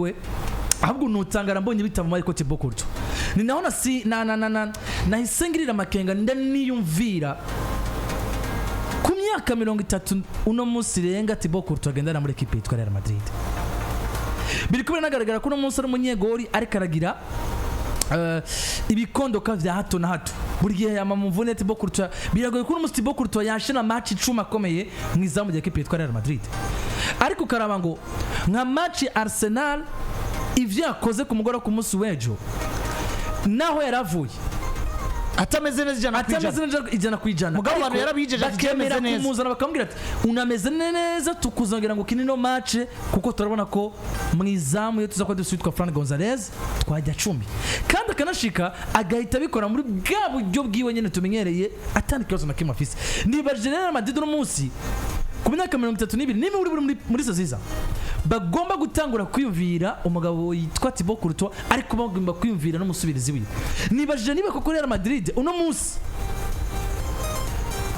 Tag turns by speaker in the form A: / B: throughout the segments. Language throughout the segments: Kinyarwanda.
A: we ahubwo nutangara mbonye bitava muri Cote Bokurto ni naho nahise makenga ndaniyumvira ku myaka 30 uno munsi renga Thibaut Courtois agendana muri equipe yitwa Real Madrid biriko binagaragara ko uno munsi ari umunyegori ariko aragira ibikondoka vya hato na hato buri gihe yamamuvune Thibaut Courtois biragoye ko uno munsi Thibaut Courtois yashina match 10 akomeye mwizamu ya equipe yitwa Real Madrid ariko karaba ngo nka match Arsenal ivyo yakoze ku mugora ku munsi wejo naho yaravuye
B: atameze neza
A: ijana kwijana
B: mugabo abantu yarabijeje
A: akemera kumuzana bakambwira ati unameze neza tukuzongera ngo kinino match kuko turabona ko mwizamu yo tuzakwa dusubitwa Fran Gonzalez twajya 10 kandi akanashika agahita bikora muri bwa buryo bwiwe nyene tumenyereye atandikazo na kimwe afise niba Real Madrid no munsi ku myaka 32 nime uri muri Saziza bagomba gutangura kwiyumvira umugabo yitwa Thibaut Courtois ariko bagomba kwiyumvira no musubirizi wiwe nibajije niba koko Real Madrid uno munsi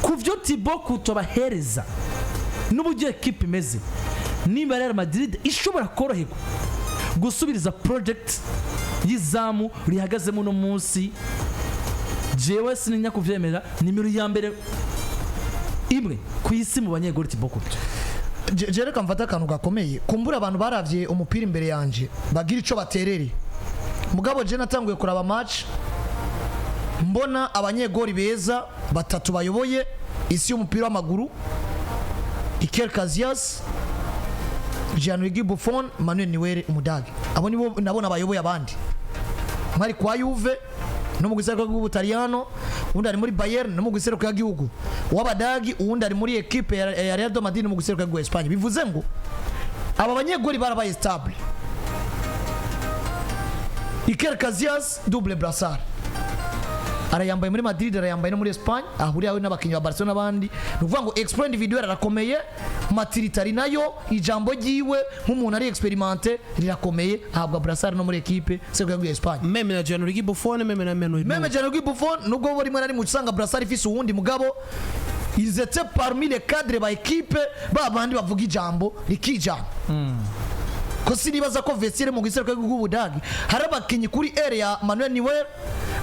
A: kuvyo Thibaut Courtois bahereza n'uburyo equipe imeze niba Real Madrid ishobora koroherwa gusubiriza project yizamu rihagazemo uno munsi jewe sininya kuvyemera nimero ya mbere imwe kwisi mu banyegori Thibaut Courtois
B: jereka mfata akantu gakomeye kumbura abantu baravye umupira imbere yanje bagira ico baterere mugabo je natanguye kuraba match mbona abanyegori beza batatu bayoboye isi y'umupira w'amaguru Iker Casillas Gianluigi Buffon Manuel Neuer umudage abo nibo nabona bayoboye abandi mwari kwa Juve no mu gisero cy'Ubutaliyano undi ari muri Bayern no mu gisero cy'igihugu w'Abadagi undi ari muri equipe ya Real Madrid no mu gisero cy'u Espagne bivuze ngo aba banyegori barabaye stable Iker Casillas double brassard arayambaye muri Madrid arayambaye no muri Espagne ahuriye aho n'abakinyi ba Barcelona bandi nuvuga ngo exploit individuel arakomeye matiritari nayo ijambo giwe nk'umuntu ari experimenté rirakomeye ahabwa brassard no muri equipe seko ya Espagne
C: meme na Gianluigi Buffon
B: meme Gianluigi Buffon nubwo bari mwe nari mu gisanga brassard ifise uwundi mugabo ils étaient parmi les cadres ba equipe babandi bavuga ijambo rikijana ko sinibaza ko vestiaire mu gisero cy'Ubudagi hari abakinyi kuri area Manuel Neuer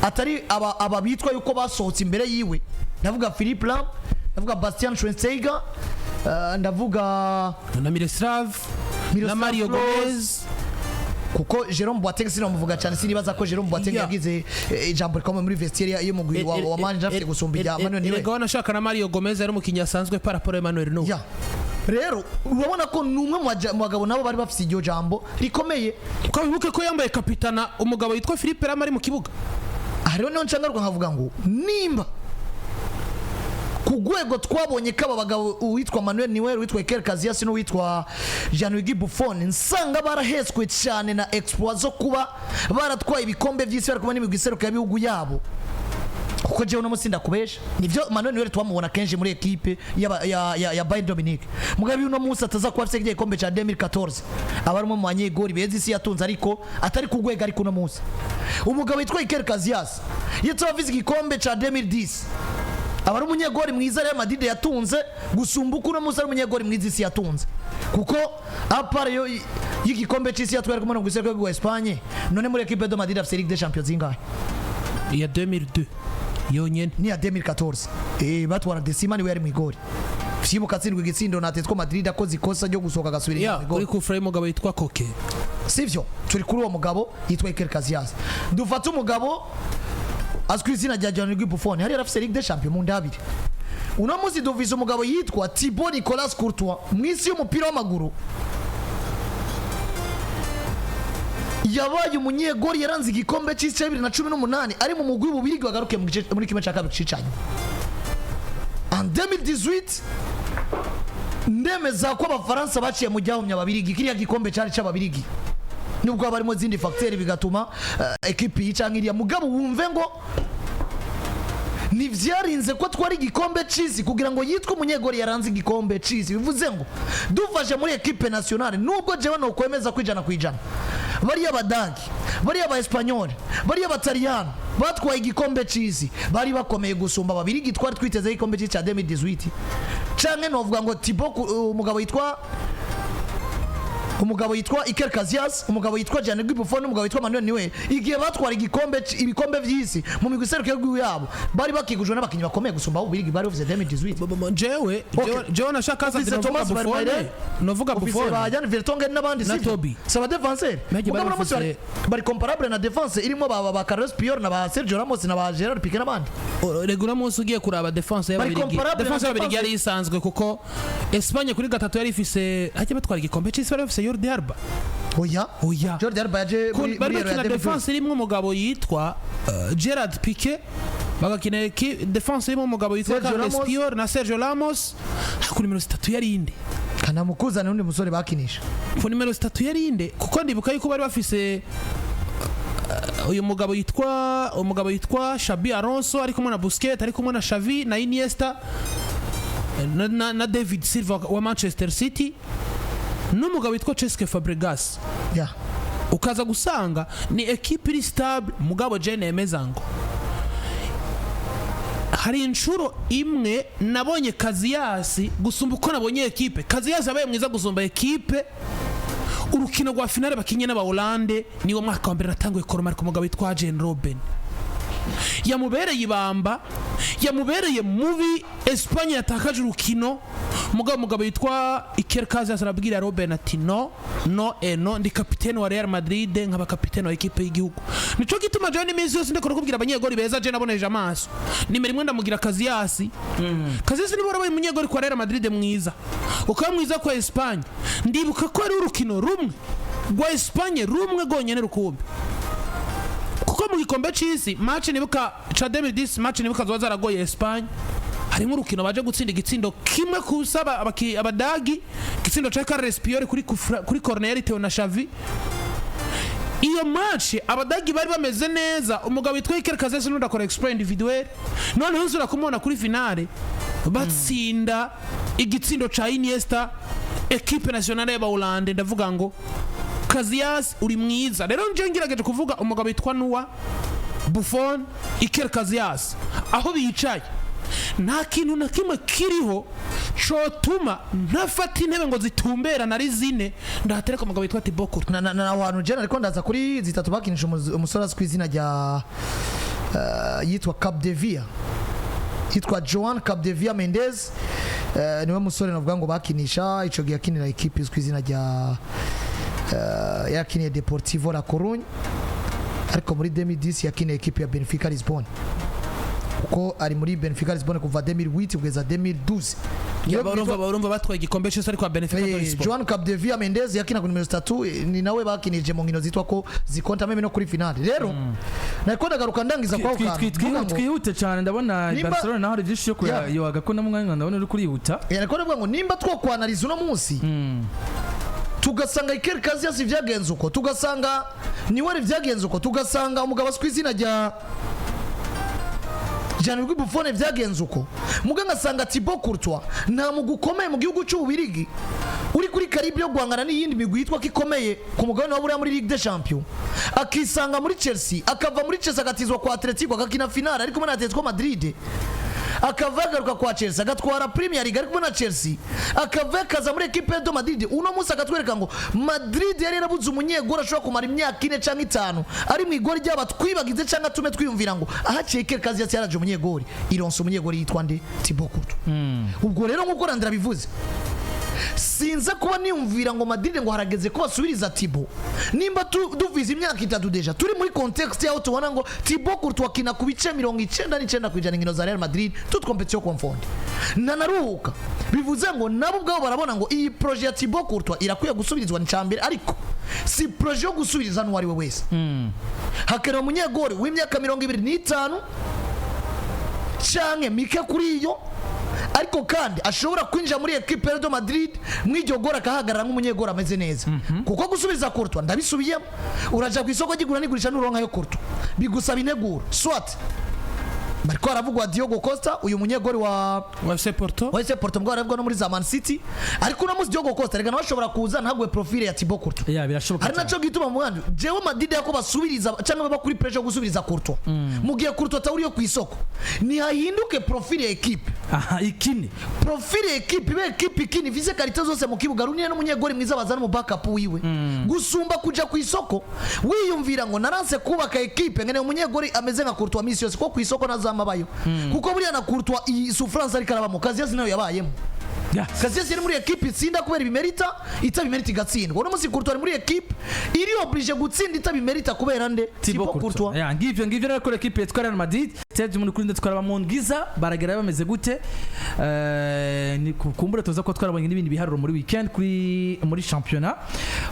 B: atari ababitwa yuko basohotse imbere yiwe ndavuga Philippe Lam ndavuga Bastian Schweinsteiger ndavuga
C: na Miroslav na Mario Gomez
B: kuko Jerome Boateng sinamuvuga cyane sinibaza ko Jerome Boateng yagize ijambo rikomeye muri vestiaire yo mugwi wa manager afite gusumbira Manuel Neuer
C: ego nashaka na Mario Gomez ari umukinyi asanzwe par rapport à Manuel Neuer
B: rero urabona ko numwe mu bagabo nabo bari bafite iryo jambo rikomeye
C: ko bibuke ko yambaye kapitana umugabo yitwa Philippe Lam ari mu kibuga
B: rero niyo ncangarwa nkavuga ngo nimba ku rwego twabonye ko aba bagabo uwitwa Manuel Neuer witwa Iker Casillas n'uwitwa Gianluigi Buffon nsanga baraheswe cyane na exploit zo kuba baratwaye ibikombe by'isi bari kumwe n'imigwi iseruka y'ibihugu yabo kuko jewe no musinda kubesha nivyo Manuel Neuer twamubona kenshi muri equipe ya Bayern Dominique mugabe uno munsi ataza kuba afite igikombe ca 2014 abarimo mu banyegori beza isi yatunze ariko atari ku rwego ariko uno munsi umugabo witwa Iker Casillas yitwa afite igikombe ca 2010 abari umunyegori mwiza Real Madrid yatunze gusumbuka uno munsi ari umunyegori mwiza isi yatunze kuko apart yo y'igikombe c'isi yatwara kumwe no gusera kwa Espagne none muri equipe de Madrid afite Ligue des Champions ingahe
C: ya 2002 yonyene
B: ni ya 2014 batwara Decima niwe yari mu igori Fibuka tsindwa igitsindo na Atletico Madrid akoze ikosa ryo gusohoka gasubira
C: mu igori kuri frame mugabo yitwa Koke
B: sivyo turi kuri uwo mugabo yitwa Iker Casillas dufata umugabo azwi izina rya Gianluigi Buffon hari yarafise Ligue des Champions mu ndabiri uno munsi duvise umugabo yitwa Thibaut Nicolas Courtois mwisi y'umupira w'amaguru yabaye umunyegori yaranze igikombe cy'isi cya 2018 ari mu mugwi bubiri bagaruke muri kimwe cya kabiri cicanye en 2018 ndemeza ko abafaransa baciye mu jyahumya babirigi kiriya gikombe cyari cy'ababirigi nubwo barimo zindi facteurs bigatuma equipe yicankiriya mugabo wumve ngo nivyarinze ko twari igikombe cy'isi kugira ngo yitwe umunyegori yaranze igikombe cy'isi bivuze ngo dufashe muri equipe nationale nubwo jewe no kwemeza kwijana kwijana bari abadagi bari aba Espanyol bari abataliyano batwaye igikombe cy'isi bari bakomeye gusumba babiri gitwara twiteze igikombe cy'isi cya 2018 canke no vuga ngo Thibaut umugabo yitwa Thibaut Courtois Thibaut Courtois yatwaye igikombe cy'isi cya 2018 2019 umugabo yitwa Iker Casillas, umugabo yitwa Gianluigi Buffon, umugabo yitwa Manuel Neuer, igihe batwara ibikombe by'isi mu migwi iserukiye yabo bari bakikujwe n'abakinnyi bakomeye gusumba abo Ubirigi bari bafite 2018.
C: jewe nashaka kaza Buffon novuga Buffon
B: bajyana Vertonghen n'abandi
C: na Toby
B: saba defenseur bari comparable na defense irimo ba Carlos Pior na ba Sergio Ramos na ba Gerard Piqué n'abandi.
C: Regura munsi ugiye kuraba defense y'Ababirigi, defense y'Ababirigi yari isanzwe kuko Espagne kuri gatatu yari ifise hajye batwara igikombe cy'isi bari bafise Jordi Alba.
B: Oya Jordi Alba yaje
C: bari bakina defense irimo umugabo yitwa Gerard Piqué, bagakina defense irimo umugabo yitwa Carlos Pior na Sergio Ramos. Ku nimero 3 yari inde
B: kanamukuza n'undi musore bakinisha
C: ku nimero 3 yari inde kuko ndibuka yuko bari bafise uyu mugabo yitwa Xabi Alonso ari kumwe na Busquets ari kumwe na Xavi na Iniesta na David Silva wa Manchester City n'umugabo yitwa Cesc Fabregas. Ukaza gusanga ni equipe iri stable mugabo je nemeza ngo hari inshuro imwe nabonye Casillas gusumba uko nabonye equipe. Casillas abaye mwiza gusumba equipe urukino rwa finale bakinye n'aba Hollande niwo mwaka wa mbere natanguye koromara ku mugabo witwa Arjen Robben. Yamubereye ibamba, yamubereye mubi. Espagne yatakaje urukino mugabo yitwa Iker Casillas arabwira Robben ati no ndi kapiteni wa Real Madrid nkaba kapiteni wa equipe y'igihugu. Nico gituma je n'imisi yose ndiko kubwira abanyegori beza je naboneje amaso nimero imwe ndamugira Casillas. Casillas nibo barabaye umunyegori kwa Real Madrid mwiza ukaba mwiza kwa Espagne. Ndibuka ko ari urukino rumwe rwa Espagne rumwe gonyene rukumbi kuko mu gikombe cy'isi match nibuka cha 2010 match nibuka zo zaragoye Espagne. Harimo urukino baje gutsinda igitsindo kimwe kusaba abadagi igitsindo cha Carles Pior kuri corner Theo na Xavi. Iyo match abadagi bari bameze neza, umugabo witwa Iker Casillas n'undi akora exploit individuel, none uzura kumubona kuri finale batsinda igitsindo cha Iniesta equipe nationale y'aba Hollande. Ndavuga ngo Casillas uri mwiza. Rero nje ngirageje kuvuga umugabo witwa Noah Buffon, Iker Casillas aho bicaye nta kintu na kimwe kiriho cotuma ntafata intebe ngo zitumbera na rizine ndahatereka umugabo witwa Thibaut Courtois
B: na wantu je ariko ndaza kuri zitatu bakinisha umusore azwi izina rya yitwa Capdevia, yitwa Joan Capdevia Mendes. Niwe musore navuga ngo bakinisha ico gihe akinira equipe izwi izina rya yakiniye Deportivo La Coruña, ariko muri 2010 yakiniye equipe ya Benfica Lisbon kuko ari muri Benfica Lisbon kuva 2008 kugeza 2012.
C: Barumva batwaye igikombe cyose ariko Benfica Lisbon.
B: Joan Capdevia Mendes yakina ku numero 3 ni nawe bakinije mu nkino zitwa ko zikonta meme no kuri finale. Rero nako ndagaruka ndangiza kwa
A: twihute cyane ndabona Barcelona naho rijisho yo agakona mu mwanya ndabona uri kurihuta.
B: Nako ndavuga ngo nimba two kwanaliza uno munsi tugasanga Iker Casillas vyagenze uko, tugasanga Neuer vyagenze uko, tugasanga umugabo askwizina rya Gianluigi Buffon vyagenze uko, muganga sanga Thibaut Courtois nta mugukomeye mu gihugu cy'Ubirigi uri kuri karibu yo guhangana n'iyindi migwi yitwa kikomeye ku mugabane wa buriya muri Ligue des Champions, akisanga muri Chelsea, akava muri Chelsea agatizwa kwa Atletico agakina finale ariko muri Atletico Madrid, akavagaruka kwa Chelsea agatwara Premier League ariko na Chelsea, akavakaza muri equipe de Madrid. Uno munsi akatwereka ngo Madrid yari yarabuze umunyegora ashobora kumara imyaka 4 canke 5 ari mu igori ry'abatwibagize canke atume twiyumvira ngo aha Iker Casillas yaraje umunyegori, ironse umunyegori yitwa nde Thibaut Courtois. Ubwo rero nkuko Randra bivuze sinza kuba niyumvira ngo Madrid ngo harageze ko basubiriza Thibaut nimba duvize imyaka 3 deja turi muri context yaho tubona ngo Thibaut Courtois kina ku bice 99% kwijana ngino za Real Madrid toute competition confondue naruhuka bivuze ngo nabo ubwabo barabona ngo iyi projet ya Thibaut Courtois irakwiye gusubirizwa ni cambere, ariko si projet yo gusubiriza n'uwari we wese. Hakera umunyegori w'imyaka 25 canke mike kuri iyo, ariko kandi ashobora kwinjira muri equipe de Madrid mw'iryo gora kahagarara nk'umunyegora ameze neza. Kuko gusubiza Courtois ndabisubiyemo, uraja ku isoko gigura nigurisha n'uronka yo Courtois bigusaba integuro swat bariko aravugwa Diogo Costa, uyu munyegori wa
C: FC Porto
B: mbwo aravugwa no muri za Man City, ariko namuzi Diogo Costa rega bashobora kuza ntagwe profile ya Thibaut Courtois.
A: Birashoboka.
B: Hari naco gituma mu bandi jewe Madrid yako basubiriza cyangwa baba kuri pressure gusubiriza Courtois mu gihe Courtois tawuri yo ku isoko ni hahinduke profile ya equipe
A: aha ikine
B: profile ekipe ibe ekipe ikini vise karite zose mu kibuga Ruri n'umunyegori mwiza bazana mu backup wiwe gusumba kuja ku isoko wiyumvira ngo naranse kubaka ekipe ngene umunyegori ameze nka Courtois misi yose ko ku isoko nazamabayo kuko buriya na Courtois souffrance ari karaba mu kazi yasi nayo yabayemo kazi yari muri ekipe itsinda kubera ibimerita itabimerita igatsindwa uno musi Courtois muri ekipe iri oblige gutsinda itabimerita kubera nde
A: Thibaut Courtois ngivyo rero ko ekipe yitwa Real Madrid tete muri kuri ndetwara mu ngiza baragera bameze gute ni kumbura tuza ko twarabonye n'ibindi biharuro muri weekend muri championnat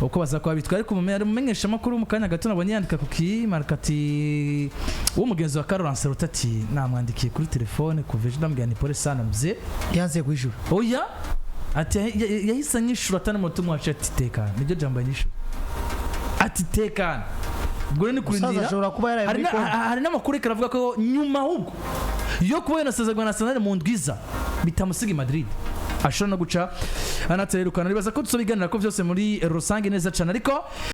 A: uko baza kwa bitwa ariko mumenyesha makuru mu kanya gato nabonye yandika ku markati wo mugenzi wa Carlo Ancelotti ati namwandikiye kuri telefone kuveje ndambwira ni pole sana mzee
B: yanze kwijura
A: oya ati yahise anyishura atana mutu mwacu ati tekana nibyo jambo anyishura ati tekana ubwo ni kurindira hari n'amakuru karavuga ko nyuma ahubwo yo kuba yanasezerwa na Arsenal mu ndwiza bitamusiga Madrid ashobora no guca anaterukana nibaza ko tusobiganira ko byose muri rusange neza cyane ariko